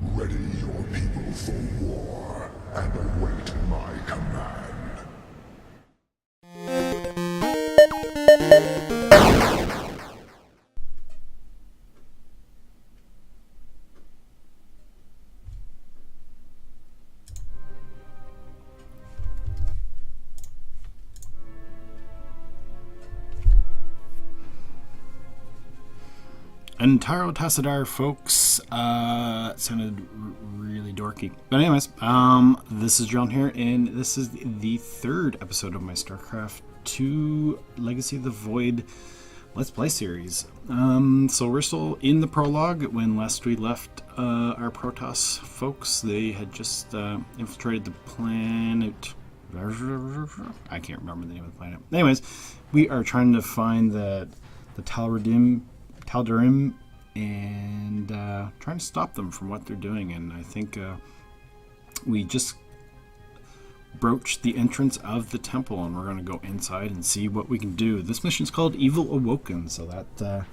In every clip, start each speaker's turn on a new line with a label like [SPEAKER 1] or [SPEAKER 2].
[SPEAKER 1] Ready your people for war, and await my command.
[SPEAKER 2] Entaro Tassadar, folks. It sounded really dorky. But anyways, this is Dreln here, and this is the third episode of my Starcraft 2 Legacy of the Void Let's Play series. So we're still in the prologue. When last we left our Protoss folks, they had just infiltrated the planet. I can't remember the name of the planet. Anyways, we are trying to find the Tal'Darim and trying to stop them from what they're doing. And I think we just broached the entrance of the temple, and we're going to go inside and see what we can do. This mission's called Evil Awoken, so that,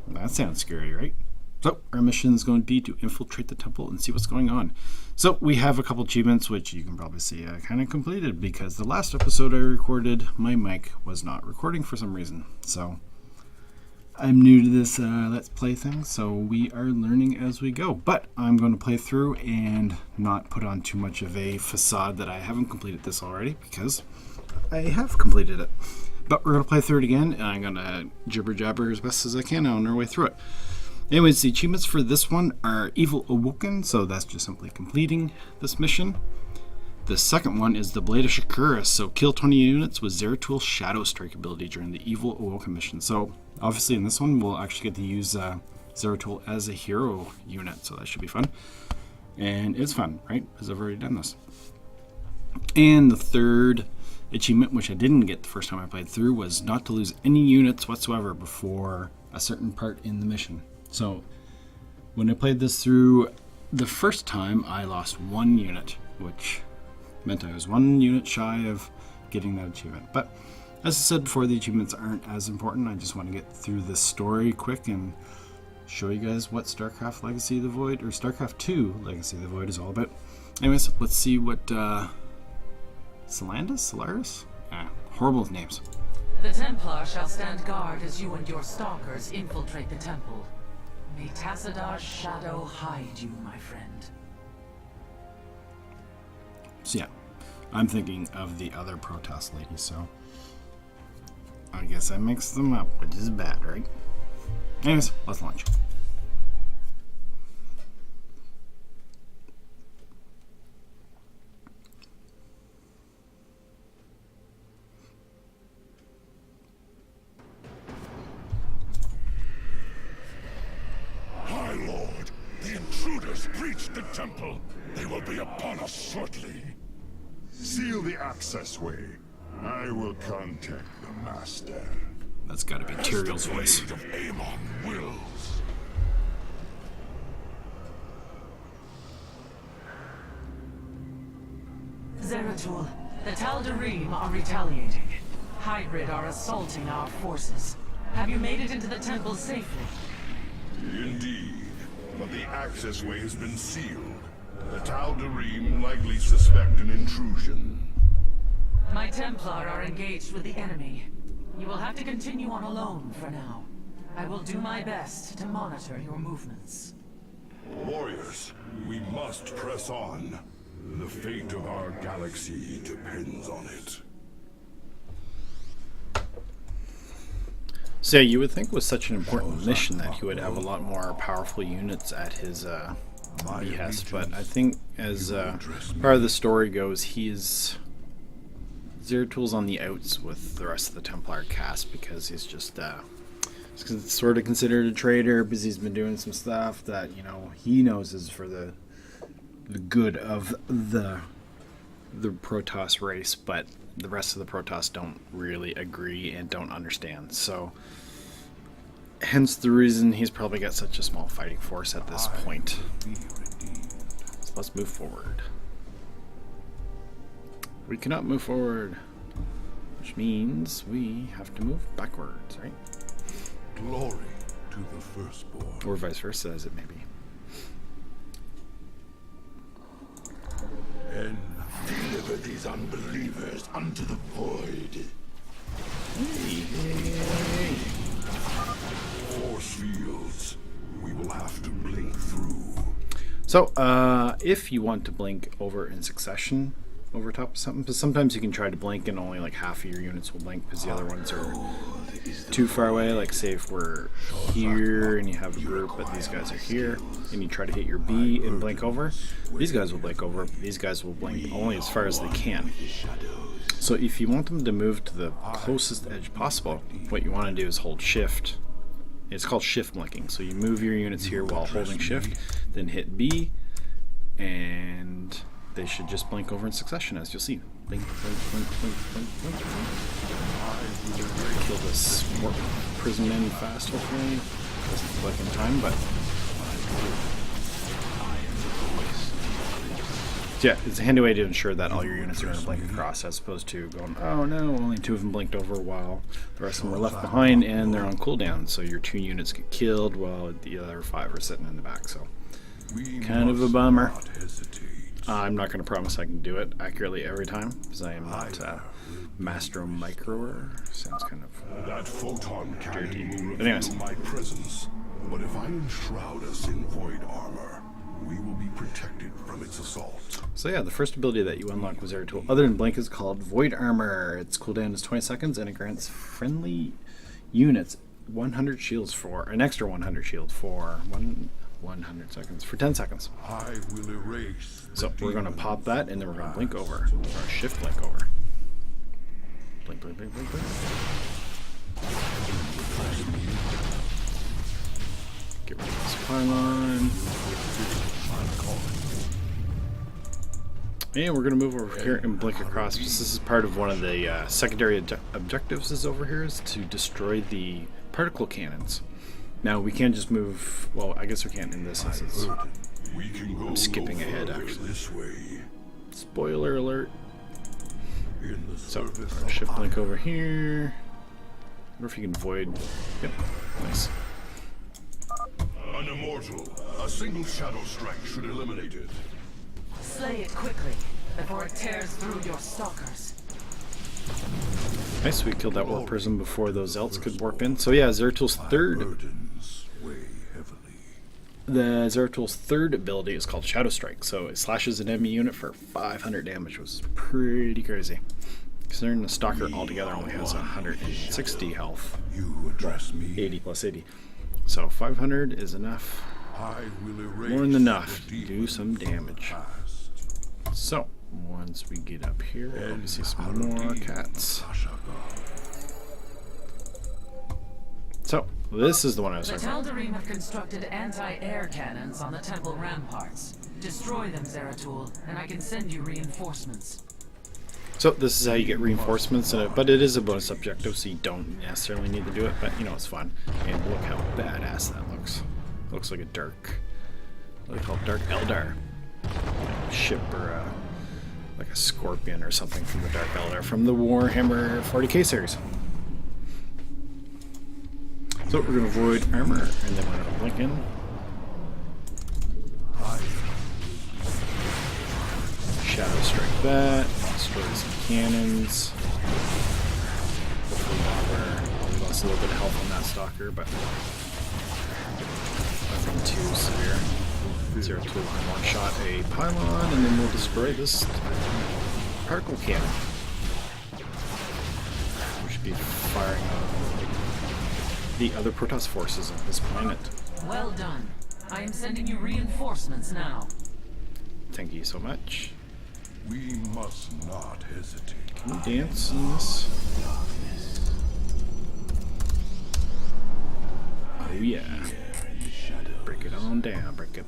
[SPEAKER 2] that sounds scary, right? So our mission is going to be to infiltrate the temple and see what's going on. So we have a couple achievements, which you can probably see I kind of completed, because the last episode I recorded, my mic was not recording for some reason. So I'm new to this Let's Play thing, so we are learning as we go. But I'm going to play through and not put on too much of a facade that I haven't completed this already, because I have completed it. But we're going to play through it again, and I'm going to jibber-jabber as best as I can on our way through it. Anyways, the achievements for this one are Evil Awoken, so that's just simply completing this mission. The second one is the Blade of Shakuras, so kill 20 units with Zeratul Shadow Strike ability during the Evil Awoken mission. So obviously in this one we'll actually get to use Zeratul as a hero unit, so that should be fun. And it's fun, right? Because I've already done this. And the third achievement, which I didn't get the first time I played through, was not to lose any units whatsoever before a certain part in the mission. So when I played this through the first time, I lost 1 unit, which meant I was 1 unit shy of getting that achievement. But as I said before, the achievements aren't as important. I just want to get through this story quick and show you guys what Starcraft Legacy of the Void, or Starcraft 2 Legacy of the Void, is all about. Anyways, let's see what Solaris? Horrible names.
[SPEAKER 3] The Templar shall stand guard as you and your stalkers infiltrate the temple. May Tassadar's shadow hide you, my friend.
[SPEAKER 2] So yeah, I'm thinking of the other Protoss lady, so I guess I mixed them up, which is bad, right? Anyways, let's launch.
[SPEAKER 1] My lord, the intruders breached the temple. They will be upon us shortly. Seal the access way. I will contact the master.
[SPEAKER 2] That's got to be Tyrell's voice.
[SPEAKER 1] Blade of Amon wills.
[SPEAKER 3] Zeratul, the Tal'Darim are retaliating. Hybrid are assaulting our forces. Have you made it into the temple safely?
[SPEAKER 1] Indeed, but the access way has been sealed. The Tal'Darim likely suspect an intrusion.
[SPEAKER 3] My Templar are engaged with the enemy. You will have to continue on alone for now. I will do my best to monitor your movements.
[SPEAKER 1] Warriors, we must press on. The fate of our galaxy depends on it.
[SPEAKER 2] So you would think with such an important mission that he would have a lot more powerful units at his behest, but I think as part of the story goes, he's Zeratul's on the outs with the rest of the Templar cast, because he's just sort of considered a traitor, because he's been doing some stuff that he knows is for the good of the Protoss race, but the rest of the Protoss don't really agree and don't understand. So hence the reason he's probably got such a small fighting force at this point. So let's move forward. We cannot move forward, which means we have to move backwards, right?
[SPEAKER 1] Glory to the firstborn.
[SPEAKER 2] Or vice versa, as it may be.
[SPEAKER 1] And deliver these unbelievers unto the void. Force fields. We will have to blink through.
[SPEAKER 2] So, if you want to blink over in succession over top of something, but sometimes you can try to blink and only like half of your units will blink because the other ones are too far away. Like say if we're here and you have a group, but these guys are here, and you try to hit your B and blink over, these guys will blink over, but these guys will blink only as far as they can. So if you want them to move to the closest edge possible, what you want to do is hold shift. It's called shift blinking. So you move your units here while holding shift, then hit B, and they should just blink over in succession, as you'll see. Blink, blink, blink, blink, blink, blink, blink. Kill this warp prison man fast, hopefully. Doesn't look like in time, but... So yeah, it's a handy way to ensure that all your units are going to blink across, as opposed to going, oh no, only 2 of them blinked over while the rest of them are left behind and they're on cooldown. So your 2 units get killed while the other 5 are sitting in the back. So kind of a bummer. I'm not going to promise I can do it accurately every time, because I am not Master Microer. Sounds kind of
[SPEAKER 1] that photon
[SPEAKER 2] dirty.
[SPEAKER 1] cannon
[SPEAKER 2] But anyways.
[SPEAKER 1] will reveal my presence. But if I enshroud us in void armor, we will be protected from its assault.
[SPEAKER 2] So yeah, the first ability that you unlock with Zeratul, other than Blink, is called Void Armor. Its cooldown is 20 seconds, and it grants friendly units 100 shields for an extra 100 shield for 100 seconds for 10 seconds.
[SPEAKER 1] I will erase.
[SPEAKER 2] So we're gonna pop that, and then we're gonna blink over, or shift blink over. Blink, blink, blink, blink, blink. Get rid of this pylon. And we're going to move over here and blink across. This is part of one of the secondary objectives is over here, is to destroy the particle cannons. Now, we can't just move... Well, I guess we can't in this instance. I'm skipping ahead, actually. Spoiler alert. So, shift blink over here. I wonder if you can void... Yep, nice.
[SPEAKER 1] An immortal. A single shadow strike should eliminate it.
[SPEAKER 3] Slay it quickly, before it tears through your stalkers.
[SPEAKER 2] Nice, we killed that warp prism before those Zelts could warp in. So yeah, Zeratul's third ability is called Shadow Strike. So it slashes an enemy unit for 500 damage, which is pretty crazy. Considering the Stalker altogether only has 160 health.
[SPEAKER 1] You address me.
[SPEAKER 2] 80 plus 80. So 500 is enough. More than enough to do some damage. So, once we get up here, let me see some more cats. So, this is the one I was
[SPEAKER 3] The
[SPEAKER 2] talking about.
[SPEAKER 3] Tal'Darim have constructed anti-air cannons on the temple ramparts. Destroy them, Zeratul, and I can send you reinforcements.
[SPEAKER 2] So, this is how you get reinforcements, but it is a bonus objective, so you don't necessarily need to do it, but you know, it's fun. And look how badass that looks. Looks like a dark, what do they call it? Dark Eldar ship, or like a scorpion or something from the Dark Eldar from the Warhammer 40k series. So we're going to void armor, and then we're going to blink in. Shadow strike that, destroy some cannons. Hopefully we lost a little bit of health on that stalker, but nothing too severe. Zeratul one shot a pylon, and then we'll destroy this particle cannon. We should be firing on the other Protoss forces on this planet.
[SPEAKER 3] Well done. I am sending you reinforcements now.
[SPEAKER 2] Thank you so much.
[SPEAKER 1] We must not hesitate.
[SPEAKER 2] Can we dance in this? Oh yeah. Break it on down. Break it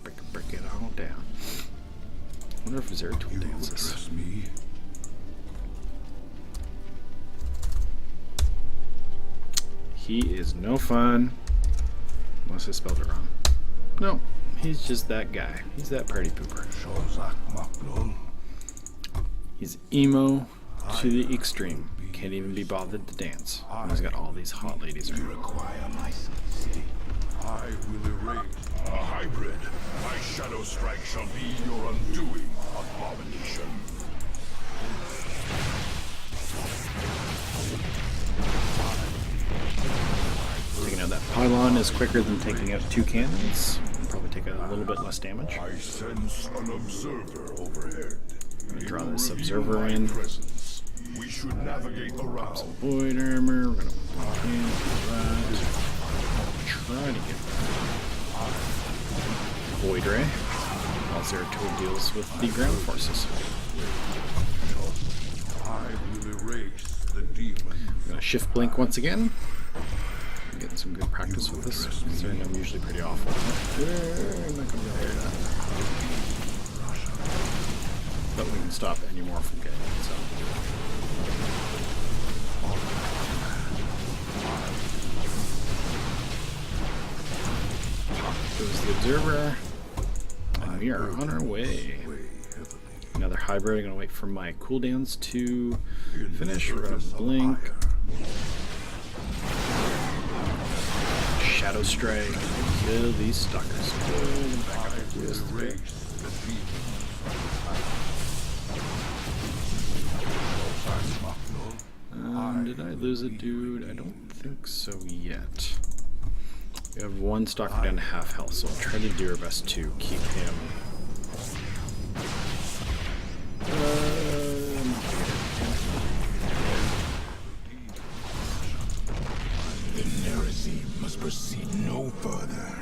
[SPEAKER 2] on down. I wonder if Zeratul dances.
[SPEAKER 1] Me.
[SPEAKER 2] He is no fun. Unless I spelled it wrong. No, he's just that guy. He's that party pooper. He's emo to the extreme. Can't even be bothered to dance. And he's got all these hot ladies around.
[SPEAKER 1] I will erase a hybrid. My shadow strike shall be your undoing, abound. abomination.
[SPEAKER 2] Taking out that pylon is quicker than taking out 2 cannons. Probably take a little bit less damage.
[SPEAKER 1] I sense an observer overhead.
[SPEAKER 2] I'm gonna draw this observer in.
[SPEAKER 1] Presence. We should navigate around.
[SPEAKER 2] Void armor. We're gonna walk in, do that. Try to get Void Ray. While Zeratul deals with the ground forces.
[SPEAKER 1] I will erase the demon.
[SPEAKER 2] I'm gonna shift blink once again. I'm getting some good practice with this, considering I'm usually pretty awful. I'm not gonna be able to do that. But we can stop any more from getting it, so. Goes the observer. And we are on our way. Another hybrid. I'm gonna wait for my cooldowns to finish. We're gonna blink. Shadow Strike. Kill these stalkers. Good. Back up into this bit. Did I lose a dude? I don't think so yet. We have 1 stalker down to half health, so I'll try to do our best to keep him.
[SPEAKER 1] The Nerazim must proceed no further.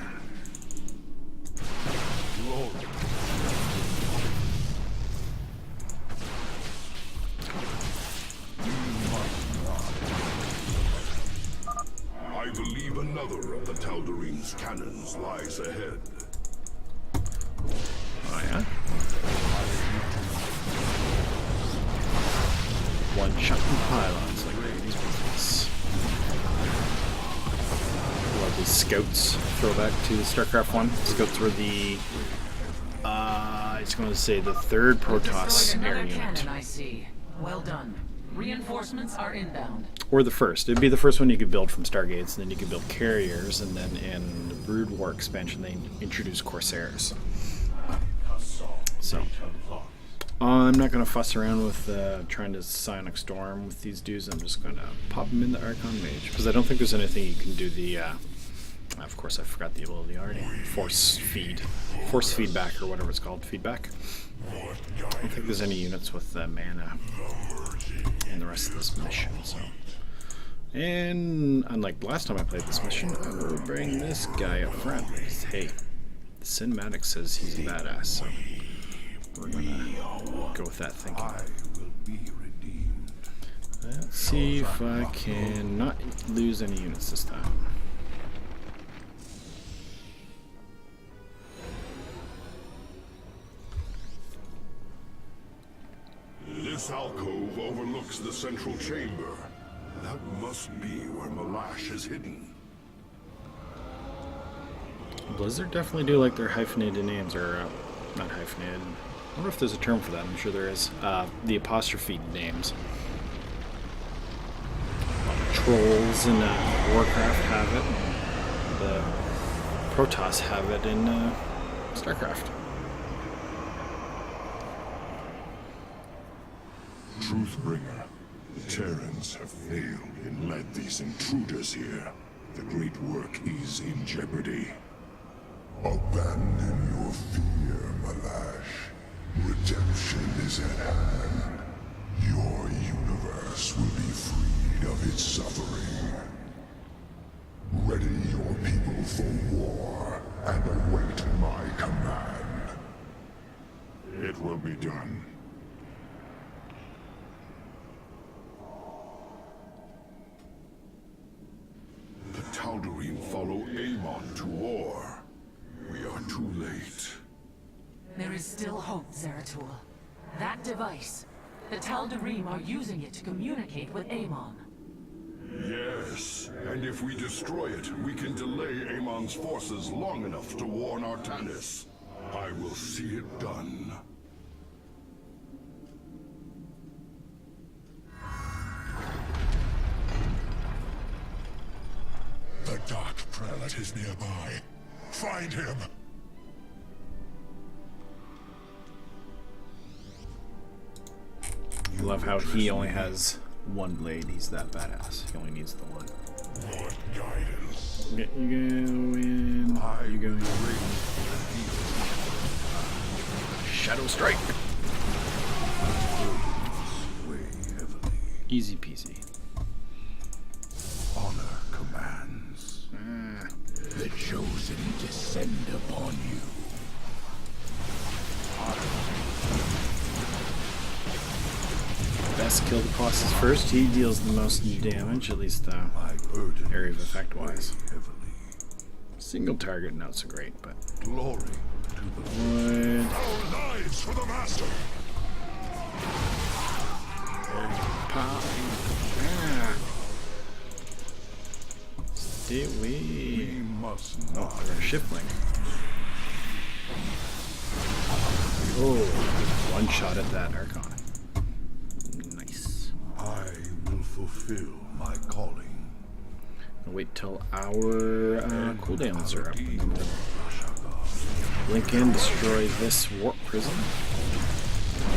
[SPEAKER 1] I believe another of the Tal'Darim's cannons lies ahead.
[SPEAKER 2] Oh yeah? One shot from pylons like these ones. Love these scouts. Throwback to Starcraft 1. Scouts were the it's going to say the 3rd Protoss air unit.
[SPEAKER 3] Cannon, I see. Well done. Reinforcements are inbound.
[SPEAKER 2] Or the first. It'd be the first one you could build from Stargates, and then you could build carriers, and then in the Brood War expansion they introduced Corsairs. So I'm not going to fuss around with trying to Psionic Storm with these dudes. I'm just going to pop them in the Archon Mage, because I don't think there's anything you can do the of course I forgot the ability already. Force feedback, or whatever it's called. Feedback. I don't think there's any units with mana in the rest of this mission, so. And unlike last time I played this mission, I will bring this guy up front. Hey, the cinematic says he's a badass, so we're gonna go with that thinking. Let's see if I can not lose any units this time.
[SPEAKER 1] This alcove overlooks the central chamber. That must be where Malash is hidden.
[SPEAKER 2] Blizzard definitely do like their hyphenated names, or not hyphenated. I wonder if there's a term for that. I'm sure there is. The apostrophe names. Trolls in Warcraft have it. And the Protoss have it in Starcraft.
[SPEAKER 1] Truthbringer, the Terrans have failed and led these intruders here. The great work is in jeopardy. Abandon your fear, Malash. Redemption is at hand. Your universe will be freed of its suffering. Ready your people for war and await my command. It will be done. The Tal'Darim follow Amon to war. We are too late.
[SPEAKER 3] There is still hope, Zeratul. That device, the Tal'Darim are using it to communicate with Amon.
[SPEAKER 1] Yes, and if we destroy it, we can delay Amon's forces long enough to warn Artanis. I will see it done. The Dark Prelate is nearby. Find him!
[SPEAKER 2] love how he only has one blade. He's that badass. He only needs the one.
[SPEAKER 1] What guidance?
[SPEAKER 2] Okay, you go in. You go in. Shadow Strike. Easy peasy.
[SPEAKER 1] Honor commands. The chosen descend upon you.
[SPEAKER 2] Best kill the bosses first. He deals the most damage, at least area of effect wise. Single target, not so great, but.
[SPEAKER 1] Glory to the Lord. Our lives for the master.
[SPEAKER 2] Stay away.
[SPEAKER 1] We must
[SPEAKER 2] Oh,
[SPEAKER 1] not.
[SPEAKER 2] I got a shift link. Oh, one shot at that Archon. Nice.
[SPEAKER 1] I will fulfill my calling.
[SPEAKER 2] I'll wait till our cooldowns are up. And then we'll blink in, destroy this warp prism.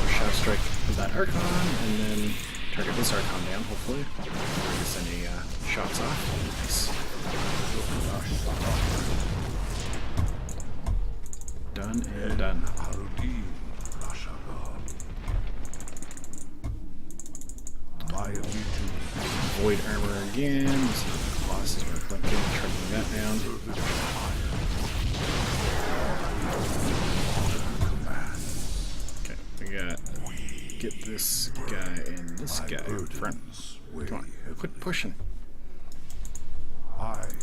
[SPEAKER 2] Shadow Strike that Archon, and then target this Archon down, hopefully. Gets any shots off. Nice. Done and done. Void armor again. This is the bosses are blinking, tracking that down. Okay, we got get this guy and this guy in front. Come on, quit pushing.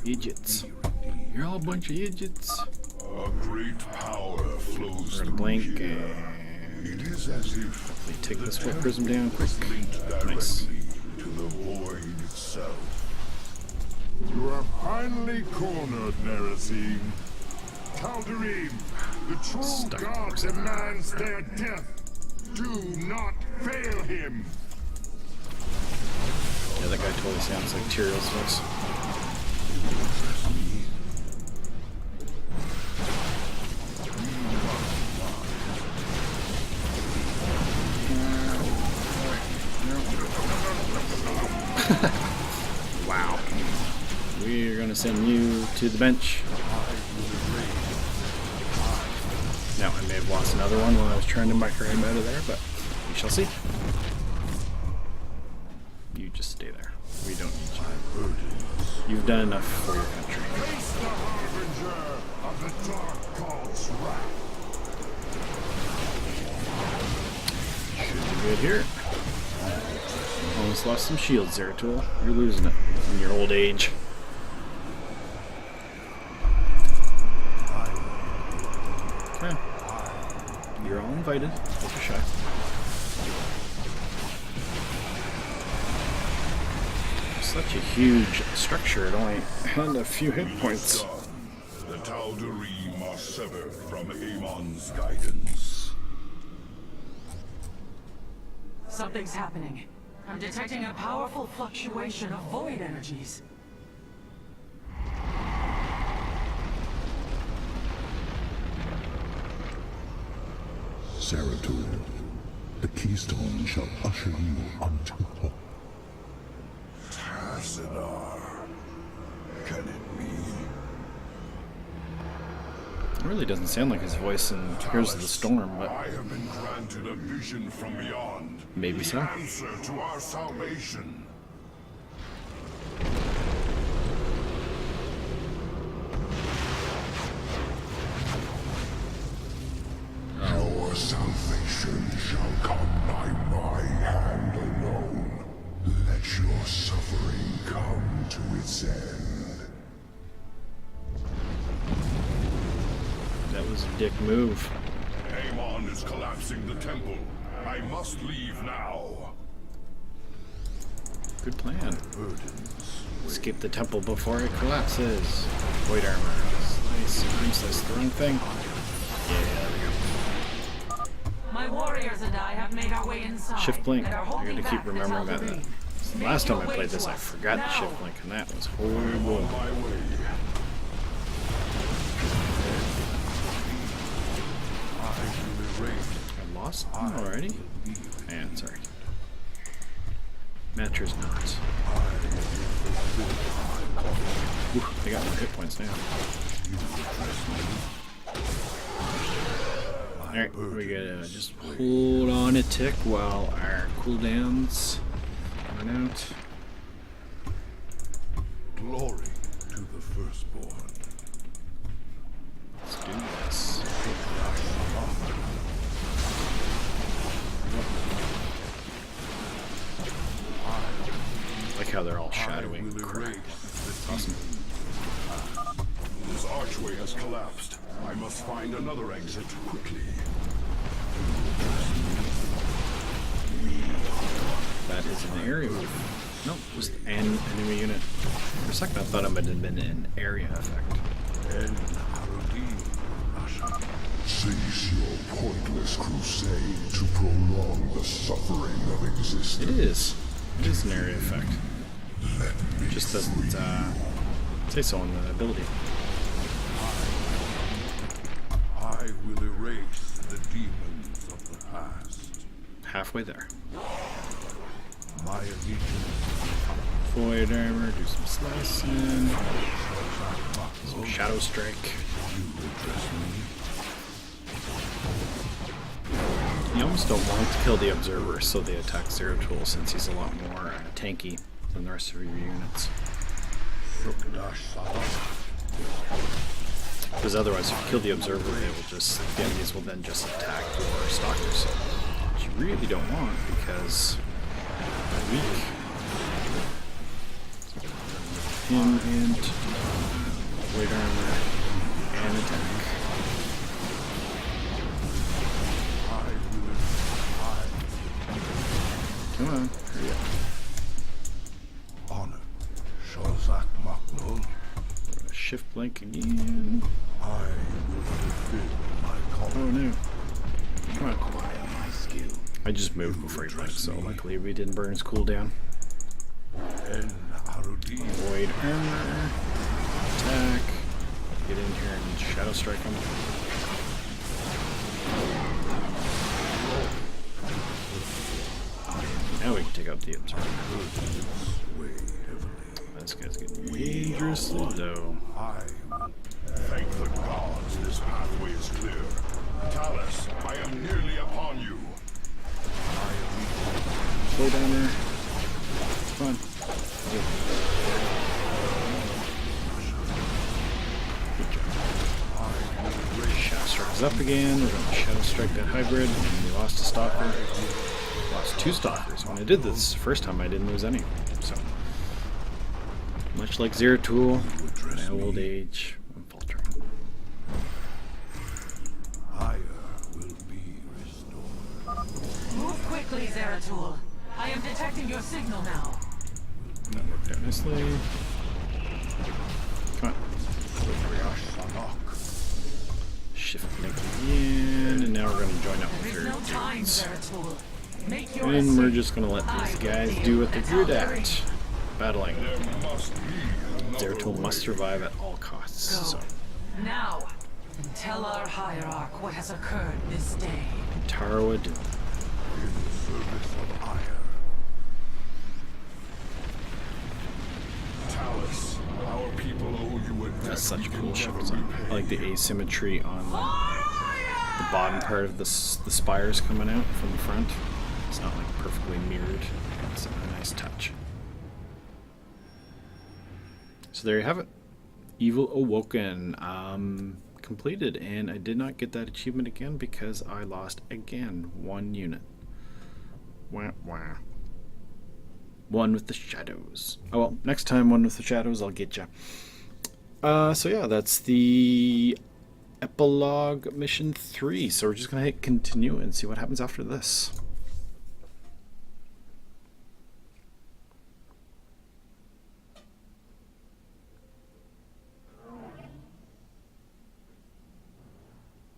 [SPEAKER 2] Idiots. You're all a bunch of idiots.
[SPEAKER 1] A great power flows
[SPEAKER 2] We're gonna blink and
[SPEAKER 1] It is as if
[SPEAKER 2] hopefully take this warp prism down quick.
[SPEAKER 1] linked
[SPEAKER 2] Nice.
[SPEAKER 1] directly to the void itself.
[SPEAKER 4] You are finally cornered, Nerazim. Tal'Darim, the true
[SPEAKER 2] Stuck, of
[SPEAKER 4] god
[SPEAKER 2] course.
[SPEAKER 4] demands their death. Do not fail him.
[SPEAKER 2] Yeah, that guy totally sounds like Tyrell's voice. Wow. We're gonna send you to the bench. Now, I may have lost another one while I was trying to micro him out of there, but we shall see. You just stay there. We don't need you. You've done enough for your country.
[SPEAKER 4] Face the harbinger of the dark god's wrath.
[SPEAKER 2] Should be good here. Almost lost some shields there, Tool. You're losing it in your old age. Okay. You're all invited. Take a shot. Such a huge structure. It only had a few hit points.
[SPEAKER 1] The Tal'Darim are severed from Amon's guidance.
[SPEAKER 3] Something's happening. I'm detecting a powerful fluctuation of void energies.
[SPEAKER 1] Zeratul, the keystone shall usher you unto hope. Tassadar, can it be?
[SPEAKER 2] It really doesn't sound like his voice in Heroes of the Storm, but
[SPEAKER 1] I have been granted a vision from beyond.
[SPEAKER 2] maybe so.
[SPEAKER 1] Answer to our salvation. Your salvation shall come by my hand alone. Let your suffering come to its end.
[SPEAKER 2] That was a dick move.
[SPEAKER 1] Amon is collapsing the temple. I must leave now.
[SPEAKER 2] Good plan. Escape the temple before it collapses. Void armor. Nice. Princess throwing thing. Yeah, there we go.
[SPEAKER 3] My warriors and I have made our way inside.
[SPEAKER 2] Shift blink.
[SPEAKER 3] and are
[SPEAKER 2] I
[SPEAKER 3] holding
[SPEAKER 2] gotta keep
[SPEAKER 3] back the
[SPEAKER 2] remembering that.
[SPEAKER 3] Tal'Darim.
[SPEAKER 2] Last
[SPEAKER 3] Make
[SPEAKER 2] time I
[SPEAKER 3] your
[SPEAKER 2] played
[SPEAKER 3] way
[SPEAKER 2] this,
[SPEAKER 3] to
[SPEAKER 2] I
[SPEAKER 3] us.
[SPEAKER 2] forgot the
[SPEAKER 3] Now.
[SPEAKER 2] shift blink, and that was horrible.
[SPEAKER 1] My way.
[SPEAKER 2] I lost one already? Man, sorry. Matters not. Ooh, I got more hit points now. Alright, we gotta just hold on a tick while our cooldowns run out.
[SPEAKER 4] Glory to the firstborn.
[SPEAKER 2] Let's do this. I like how they're all shadowing. That's awesome.
[SPEAKER 4] This archway has collapsed. I must find another exit quickly.
[SPEAKER 2] That is an area. Nope, just an enemy unit. For a second I thought it might have been an area effect.
[SPEAKER 1] Cease your pointless crusade to prolong the suffering of existence.
[SPEAKER 2] It is. It is an area effect. Just doesn't say so on the ability.
[SPEAKER 4] I will erase the demons of the past.
[SPEAKER 2] Halfway there.
[SPEAKER 4] My allegiance.
[SPEAKER 2] Void armor, do some slicing. Some shadow strike. You almost don't want to kill the observer, so they attack Zero Tool since he's a lot more tanky than the rest of your units. Because otherwise, if you kill the observer, the enemies will then just attack your stalkers, which you really don't want because they're weak. Him and weight armor and attack. Come on, hurry up.
[SPEAKER 4] Honor. Shazak Maknul.
[SPEAKER 2] Shift blank again.
[SPEAKER 4] I will fulfill my calling.
[SPEAKER 2] Oh no. Come on. I just moved before he blinked, so luckily we didn't burn his cooldown. Void armor. Attack. Get in here and shadow strike him. Now we can take out the observer. This guy's getting dangerously low.
[SPEAKER 4] Thank the gods this pathway is clear. Talus, I am nearly upon you.
[SPEAKER 2] Slow down there. Come on. Good job. Shadow Strike is up again. We're going to Shadow Strike that hybrid. And we lost a stalker. Lost 2 stalkers. When I did this first time, I didn't lose any. So, much like Zero Tool, my old age, I'm faltering.
[SPEAKER 4] Higher will be restored.
[SPEAKER 3] Move quickly, Zeratul. I am detecting your signal now.
[SPEAKER 2] That worked out nicely. Come on. Shift link again, and now we're going to join up with
[SPEAKER 3] There is
[SPEAKER 2] their
[SPEAKER 3] no time,
[SPEAKER 2] dudes.
[SPEAKER 3] Zeratul. Make your
[SPEAKER 2] And we're
[SPEAKER 3] ascent.
[SPEAKER 2] just going to let these guys do what they're good at. Battling. Zero Tool must survive at all costs. So,
[SPEAKER 3] Now, and tell our hierarch what has occurred this day.
[SPEAKER 2] Taro Doom.
[SPEAKER 4] In service of Ire. Talus, our people owe you a debt
[SPEAKER 2] That's such
[SPEAKER 4] we
[SPEAKER 2] a
[SPEAKER 4] can
[SPEAKER 2] cool ship
[SPEAKER 4] never
[SPEAKER 2] design.
[SPEAKER 4] repay.
[SPEAKER 2] I like the asymmetry on the bottom part of the spires coming out from the front. It's not like perfectly mirrored. It's a nice touch. So there you have it. Evil Awoken completed, and I did not get that achievement again because I lost again 1 unit. Wah, wah. 1 with the shadows. Oh well, next time 1 with the shadows, I'll get ya. So yeah, that's the epilogue mission 3. So we're just gonna hit continue and see what happens after this.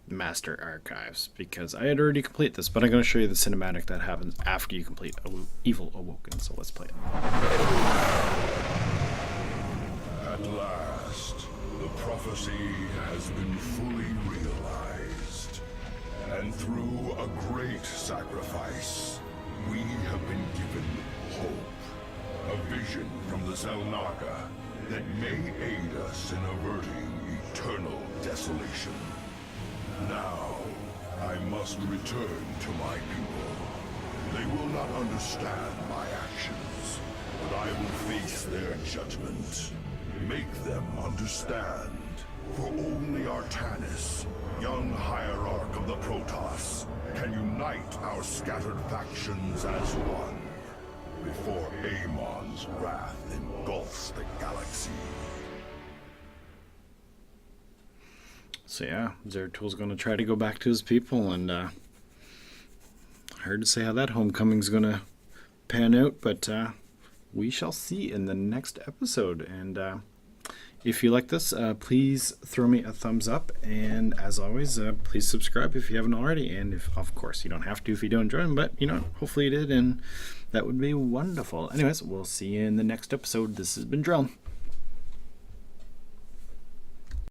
[SPEAKER 2] Master Archives, because I had already completed this, but I'm going to show you the cinematic that happens after you complete Evil Awoken, so let's play it.
[SPEAKER 4] At last, the prophecy has been fully realized. And through a great sacrifice, we have been given hope. A vision from the Zelnaga that may aid us in averting eternal desolation. Now, I must return to my people. They will not understand my actions, but I will face their judgment. Make them understand. For only Artanis, young hierarch of the Protoss, can unite our scattered factions as one, before Amon's wrath engulfs the galaxy.
[SPEAKER 2] So yeah, Zeratul going to try to go back to his people, and hard to say how that homecoming's going to pan out, but we shall see in the next episode. And if you like this, please throw me a thumbs up, and as always, please subscribe if you haven't already. And if, of course, you don't have to if you don't enjoy them, but you know, hopefully you did, and that would be wonderful. Anyways, we'll see you in the next episode. This has been Dreln.